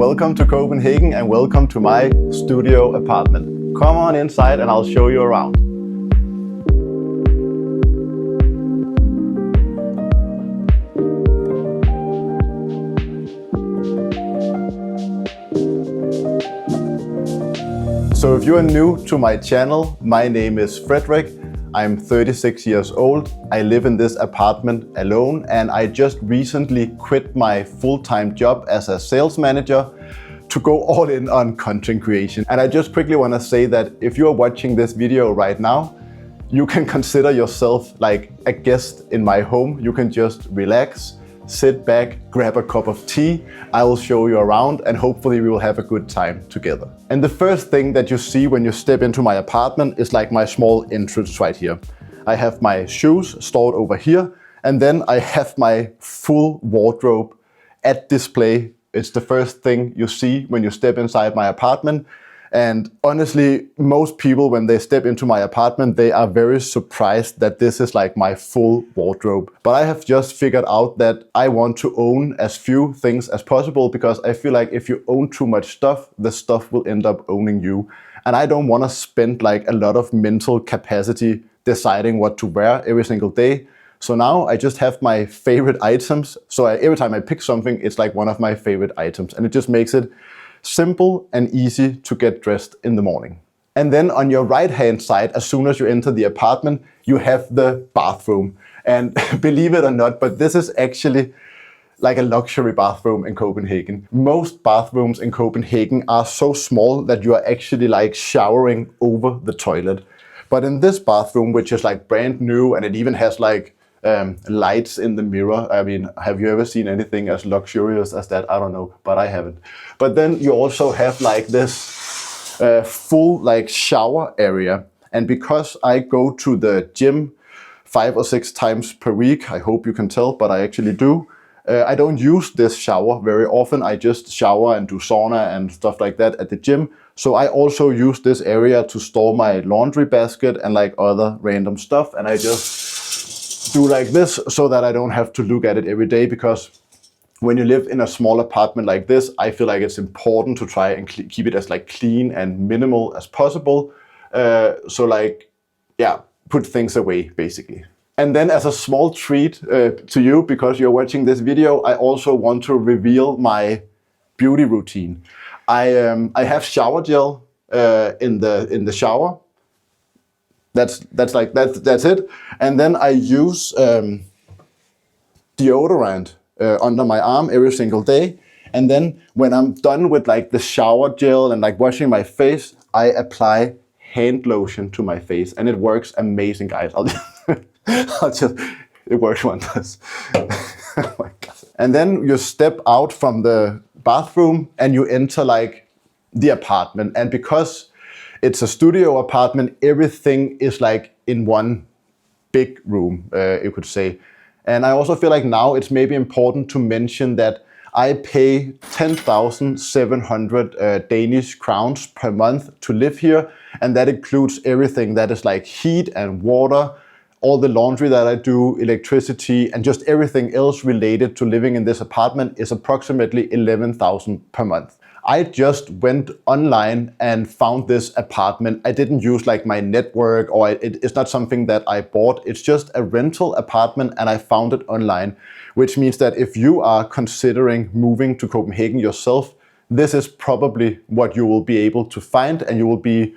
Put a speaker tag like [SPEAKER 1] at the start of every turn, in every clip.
[SPEAKER 1] welcome to Copenhagen and welcome to my studio apartment. Come on inside and I'll show you around. So if you are new to my channel, my name is Frederick. I'm 36 years old. I live in this apartment alone and I just recently quit my full-time job as a sales manager to go all in on content creation. And I just quickly want to say that if you are watching this video right now, you can consider yourself like a guest in my home. You can just relax, sit back, grab a cup of tea. I will show you around and hopefully we will have a good time together. And the first thing that you see when you step into my apartment is like my small entrance right here. I have my shoes stored over here and then I have my full wardrobe at display. It's the first thing you see when you step inside my apartment. And honestly, most people, when they step into my apartment, they are very surprised that this is like my full wardrobe. But I have just figured out that I want to own as few things as possible because I feel like if you own too much stuff, the stuff will end up owning you. And I don't want to spend like a lot of mental capacity deciding what to wear every single day. So now I just have my favorite items. So every time I pick something, it's like one of my favorite items. And it just makes it simple and easy to get dressed in the morning. And then on your right hand side, as soon as you enter the apartment, you have the bathroom. And believe it or not, but this is actually like a luxury bathroom in Copenhagen. Most bathrooms in Copenhagen are so small that you are actually like showering over the toilet. But in this bathroom, which is like brand new and it even has like lights in the mirror. I mean, have you ever seen anything as luxurious as that? I don't know, but I haven't. But then you also have like this full like shower area. And because I go to the gym 5 or 6 times per week, I hope you can tell, but I actually do. I don't use this shower very often. I just shower and do sauna and stuff like that at the gym. So I also use this area to store my laundry basket and like other random stuff. And I just do like this so that I don't have to look at it every day, because when you live in a small apartment like this, I feel like it's important to try and keep it as like clean and minimal as possible. So like, yeah, put things away basically. And then as a small treat to you, because you're watching this video, I also want to reveal my beauty routine. I have shower gel in the shower. That's it. And then I use deodorant under my arm every single day. And then when I'm done with like the shower gel and like washing my face, I apply hand lotion to my face, and it works amazing, guys. It works wonders. Oh my God. And then you step out from the bathroom and you enter like the apartment. And because it's a studio apartment, everything is like in one big room, you could say. And I also feel like now it's maybe important to mention that I pay 10,700 Danish crowns per month to live here. And that includes everything that is like heat and water, all the laundry that I do, electricity, and just everything else related to living in this apartment is approximately 11,000 per month. I just went online and found this apartment. I didn't use like my network, or it's not something that I bought. It's just a rental apartment and I found it online, which means that if you are considering moving to Copenhagen yourself, this is probably what you will be able to find, and you will be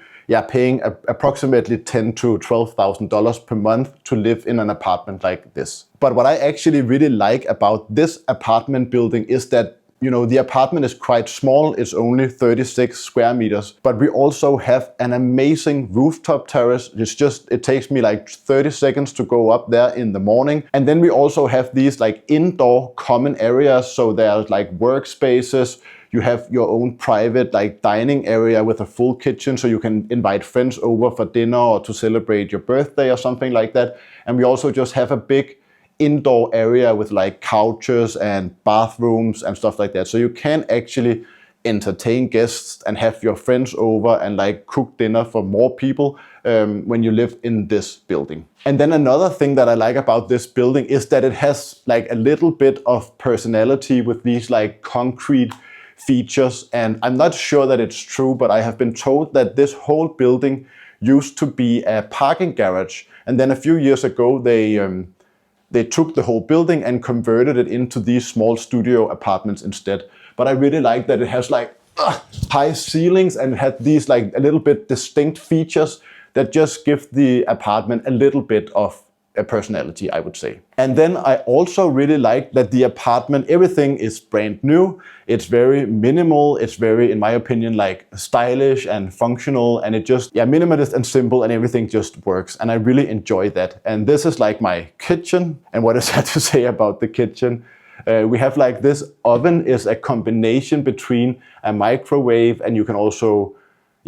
[SPEAKER 1] paying approximately $10,000 to $12,000 per month to live in an apartment like this. But what I actually really like about this apartment building is that, you know, the apartment is quite small. It's only 36 square meters, but we also have an amazing rooftop terrace. It takes me like 30 seconds to go up there in the morning. And then we also have these like indoor common areas. So there's like workspaces. You have your own private like dining area with a full kitchen, so you can invite friends over for dinner or to celebrate your birthday or something like that. And we also just have a big indoor area with like couches and bathrooms and stuff like that. So you can actually entertain guests and have your friends over and like cook dinner for more people when you live in this building. And then another thing that I like about this building is that it has like a little bit of personality with these like concrete features, and I'm not sure that it's true, but I have been told that this whole building used to be a parking garage, and then a few years ago they took the whole building and converted it into these small studio apartments instead. But I really like that it has like high ceilings and it had these like a little bit distinct features that just give the apartment a little bit of a personality, I would say. And then I also really like that the apartment, everything is brand new. It's very minimal. It's very, in my opinion, like stylish and functional, and it just, minimalist and simple, and everything just works. And I really enjoy that. And this is like my kitchen. And what is that to say about the kitchen? We have like this oven is a combination between a microwave, and you can also,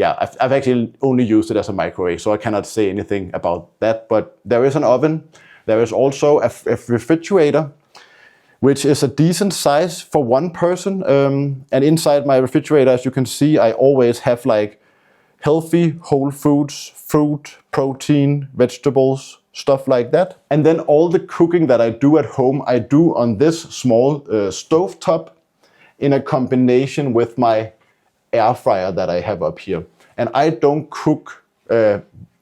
[SPEAKER 1] I've actually only used it as a microwave, so I cannot say anything about that. But there is an oven. There is also a refrigerator, which is a decent size for one person. And inside my refrigerator, as you can see, I always have like healthy whole foods, fruit, protein, vegetables, stuff like that. And then all the cooking that I do at home, I do on this small stovetop in a combination with my air fryer that I have up here. And I don't cook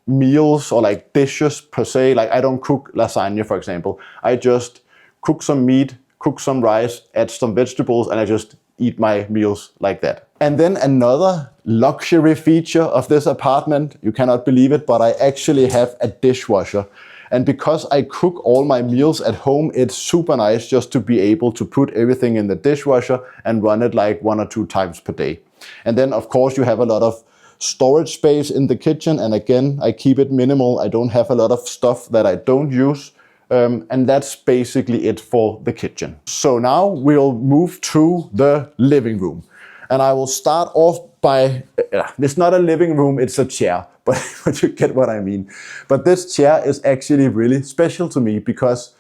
[SPEAKER 1] meals or like dishes per se. Like I don't cook lasagna, for example. I just cook some meat, cook some rice, add some vegetables, and I just eat my meals like that. And then another luxury feature of this apartment, you cannot believe it, but I actually have a dishwasher. And because I cook all my meals at home, it's super nice just to be able to put everything in the dishwasher and run it like 1 or 2 times per day. And then of course you have a lot of storage space in the kitchen. And again, I keep it minimal. I don't have a lot of stuff that I don't use. And that's basically it for the kitchen. So now we'll move to the living room. And I will start off by, it's not a living room, it's a chair, but you get what I mean. But this chair is actually really special to me because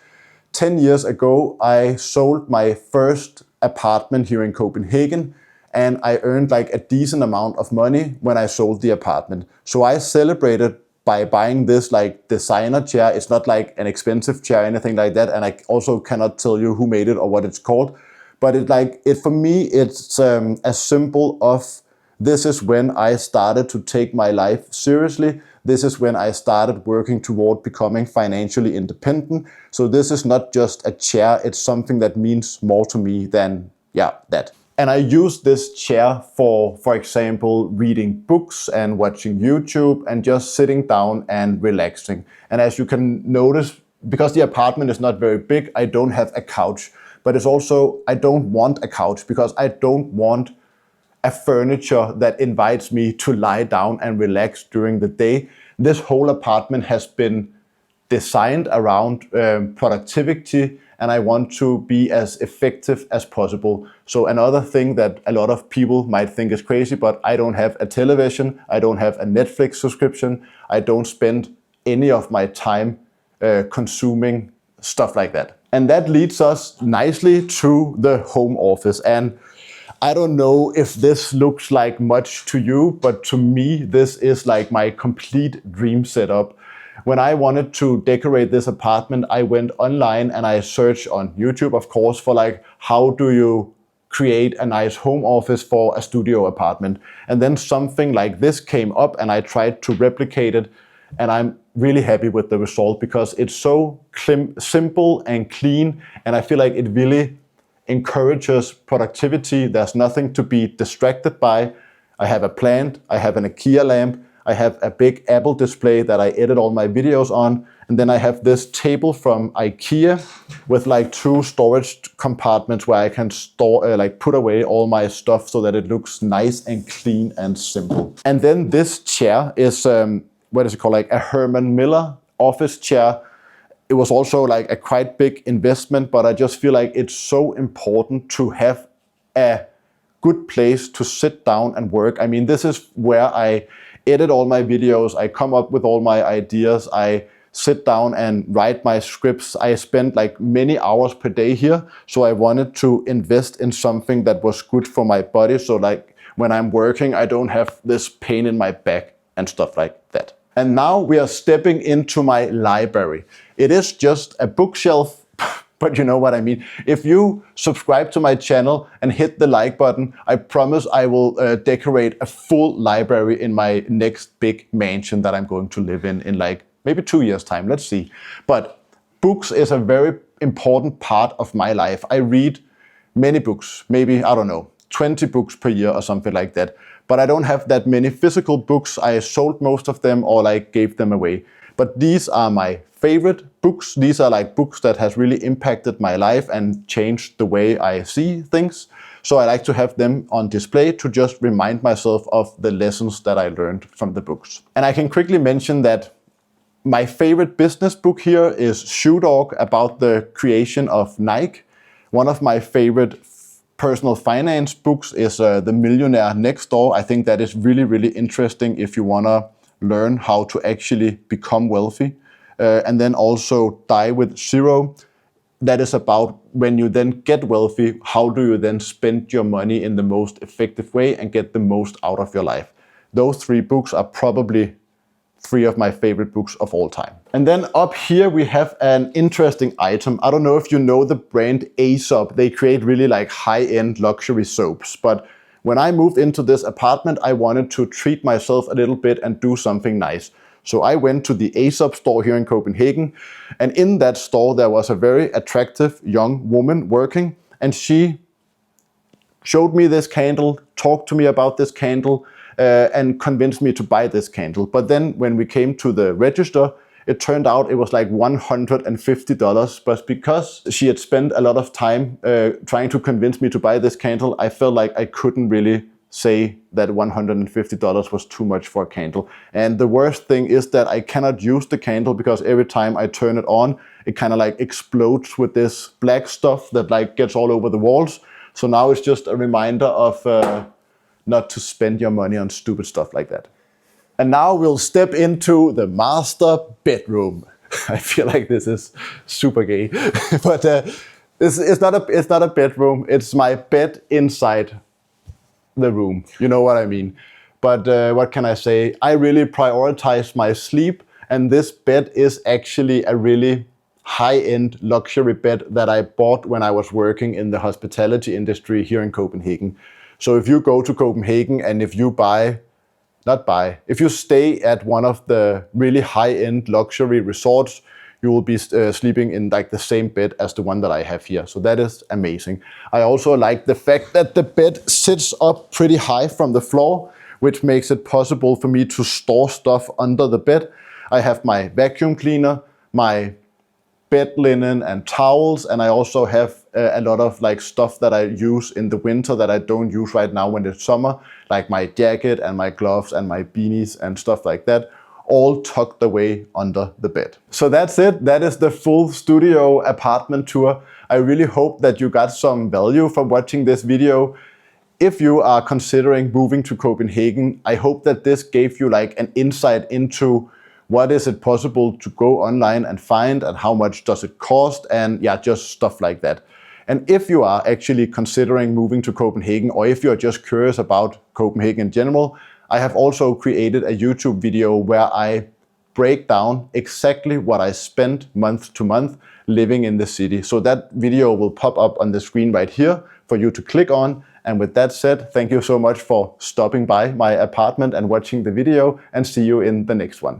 [SPEAKER 1] 10 years ago, I sold my first apartment here in Copenhagen, and I earned like a decent amount of money when I sold the apartment. So I celebrated by buying this like designer chair. It's not like an expensive chair or anything like that. And I also cannot tell you who made it or what it's called. But for me, it's a symbol of this is when I started to take my life seriously. This is when I started working toward becoming financially independent. So this is not just a chair. It's something that means more to me than, that. And I use this chair for example, reading books and watching YouTube and just sitting down and relaxing. And as you can notice, because the apartment is not very big, I don't have a couch. But it's also, I don't want a couch because I don't want a furniture that invites me to lie down and relax during the day. This whole apartment has been designed around productivity, and I want to be as effective as possible. So another thing that a lot of people might think is crazy, but I don't have a television, I don't have a Netflix subscription, I don't spend any of my time consuming stuff like that. And that leads us nicely to the home office. And I don't know if this looks like much to you, but to me, this is like my complete dream setup. When I wanted to decorate this apartment, I went online and I searched on YouTube, of course, for like, how do you create a nice home office for a studio apartment? And then something like this came up and I tried to replicate it. And I'm really happy with the result because it's so simple and clean. And I feel like it really encourages productivity. There's nothing to be distracted by. I have a plant, I have an IKEA lamp, I have a big Apple display that I edit all my videos on. And then I have this table from IKEA with like 2 storage compartments where I can store, put away all my stuff so that it looks nice and clean and simple. And then this chair is, like a Herman Miller office chair. It was also like a quite big investment, but I just feel like it's so important to have a good place to sit down and work. I mean, this is where I edit all my videos, I come up with all my ideas, I sit down and write my scripts. I spend like many hours per day here, so I wanted to invest in something that was good for my body, so like when I'm working, I don't have this pain in my back and stuff like that. And now we are stepping into my library. It is just a bookshelf, but you know what I mean. If you subscribe to my channel and hit the like button, I promise I will decorate a full library in my next big mansion that I'm going to live in like maybe 2 years time. Let's see. But books is a very important part of my life. I read many books, maybe, I don't know, 20 books per year or something like that. But I don't have that many physical books. I sold most of them or like gave them away. But these are my favorite books. These are like books that has really impacted my life and changed the way I see things. So I like to have them on display to just remind myself of the lessons that I learned from the books. And I can quickly mention that my favorite business book here is Shoe Dog, about the creation of Nike. One of my favorite personal finance books is The Millionaire Next Door. I think that is really, really interesting if you want to learn how to actually become wealthy. And then also Die with Zero. That is about when you then get wealthy, how do you then spend your money in the most effective way and get the most out of your life. Those 3 books are probably 3 of my favorite books of all time. And then up here we have an interesting item. I don't know if you know the brand Aesop. They create really like high-end luxury soaps. But when I moved into this apartment, I wanted to treat myself a little bit and do something nice. So I went to the Aesop store here in Copenhagen. And in that store, there was a very attractive young woman working. And she showed me this candle, talked to me about this candle, and convinced me to buy this candle. But then when we came to the register, it turned out it was like $150. But because she had spent a lot of time trying to convince me to buy this candle, I felt like I couldn't really say that $150 was too much for a candle. And the worst thing is that I cannot use the candle because every time I turn it on, it kind of like explodes with this black stuff that like gets all over the walls. So now it's just a reminder of not to spend your money on stupid stuff like that. And now we'll step into the master bedroom. I feel like this is super gay, but it's not a bedroom. It's my bed inside the room. You know what I mean? But what can I say? I really prioritize my sleep, and this bed is actually a really high-end luxury bed that I bought when I was working in the hospitality industry here in Copenhagen. So if you go to Copenhagen and if you if you stay at one of the really high-end luxury resorts, you will be sleeping in like the same bed as the one that I have here. So that is amazing. I also like the fact that the bed sits up pretty high from the floor, which makes it possible for me to store stuff under the bed. I have my vacuum cleaner, my bed linen and towels, and I also have a lot of like stuff that I use in the winter that I don't use right now when it's summer, like my jacket and my gloves and my beanies and stuff like that, all tucked away under the bed. So that's it. That is the full studio apartment tour. I really hope that you got some value from watching this video. If you are considering moving to Copenhagen, I hope that this gave you like an insight into what is it possible to go online and find, and how much does it cost, and yeah, just stuff like that. And if you are actually considering moving to Copenhagen, or if you're just curious about Copenhagen in general, I have also created a YouTube video where I break down exactly what I spent month to month living in the city. So that video will pop up on the screen right here for you to click on. And with that said, thank you so much for stopping by my apartment and watching the video, and see you in the next one.